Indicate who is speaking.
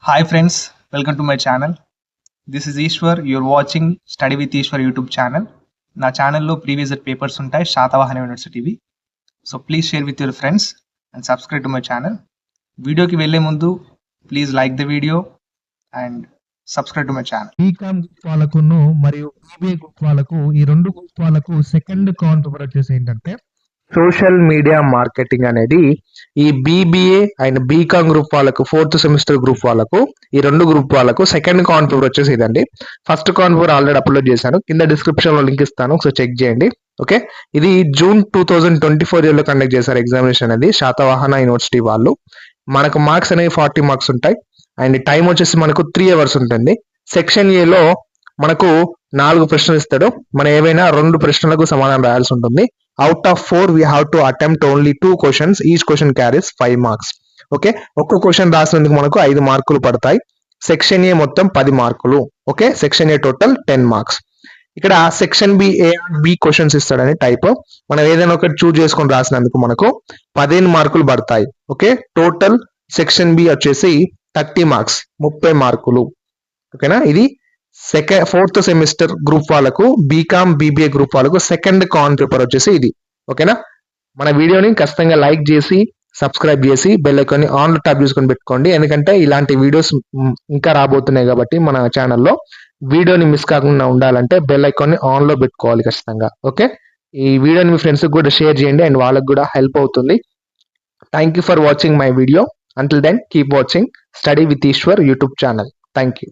Speaker 1: Hi friends, welcome to my channel. This is Ishwar. You're watching Study with Ishwar YouTube channel. నా ఛానల్లో previous papers ఉంటాయి శాతవాహన యూనివర్సిటీవి. So please share with your friends and subscribe to my channel. వీడియోకి వెళ్ళే ముందు please like the video and subscribe to my channel.
Speaker 2: BCom group వాళ్ళకును మరియు BBA group వాళ్ళకు ఈ రెండు గ్రూప్ వాళ్ళకు సెకండ్ కాన్ పేపర్ వచ్చేసి ఏంటంటే సోషల్ మీడియా మార్కెటింగ్ అనేది ఈ బీబీఏ అండ్ బీకామ్ గ్రూప్ వాళ్ళకు 4th సెమిస్టర్ గ్రూప్ వాళ్ళకు ఈ రెండు గ్రూప్ వాళ్ళకు సెకండ్ కాన్ పేపర్ వచ్చేసి ఇదండి. ఫస్ట్ కాన్ పేపర్ ఆల్రెడీ అప్లోడ్ చేశాను, కింద డిస్క్రిప్షన్ లో లింక్ ఇస్తాను, ఒకసారి చెక్ చేయండి. ఓకే, ఇది జూన్ 2024 ఇయర్ లో కండక్ట్ చేశారు ఎగ్జామినేషన్ అనేది శాతవాహన యూనివర్సిటీ వాళ్ళు. మనకు మార్క్స్ అనేవి 40 మార్క్స్ ఉంటాయి అండ్ టైం వచ్చేసి మనకు 3 అవర్స్ ఉంటుంది. సెక్షన్ ఏ లో మనకు 4 ప్రశ్నలు ఇస్తాడు, మనం ఏవైనా 2 ప్రశ్నలకు సమాధానం రాయాల్సి ఉంటుంది. Out of 4 we have to attempt only 2 questions. each question carries 5 marks. Okay, ఒక్క క్వశ్చన్ రాసినందుకు మనకు 5 మార్కులు పడతాయి. సెక్షన్ ఏ మొత్తం 10 మార్కులు. Okay, section A total 10 marks. ఇక్కడ section B A and B questions ఇస్తాడని టైప్, మనం ఏదైనా ఒకటి చూజ్ చేసుకొని రాసినందుకు మనకు 15 మార్కులు పడతాయి. ఓకే, టోటల్ సెక్షన్ బి వచ్చేసి 30 మార్క్స్, 30 మార్కులు. ఓకేనా, ఇది 4th సెమిస్టర్ గ్రూప్ వాళ్ళకు బీకామ్ బీబీఏ గ్రూప్ వాళ్ళకు సెకండ్ కాన్ పేపర్ వచ్చేసి ఇది. ఓకేనా, మన వీడియోని ఖచ్చితంగా లైక్ చేసి సబ్స్క్రైబ్ చేసి బెల్ ఐకాన్ ఆన్ లో ట్యాప్ చేసుకొని పెట్టుకోండి, ఎందుకంటే ఇలాంటి వీడియోస్ ఇంకా రాబోతున్నాయి కాబట్టి మన ఛానల్లో వీడియోని మిస్ కాకుండా ఉండాలంటే బెల్ ఐకాన్ ఆన్ లో పెట్టుకోవాలి ఖచ్చితంగా. ఓకే, ఈ వీడియోని మీ ఫ్రెండ్స్ కూడా షేర్ చేయండి అండ్ వాళ్ళకి కూడా హెల్ప్ అవుతుంది. Thank you for watching my video. Until then, keep watching Study with Ishwar YouTube channel. Thank you.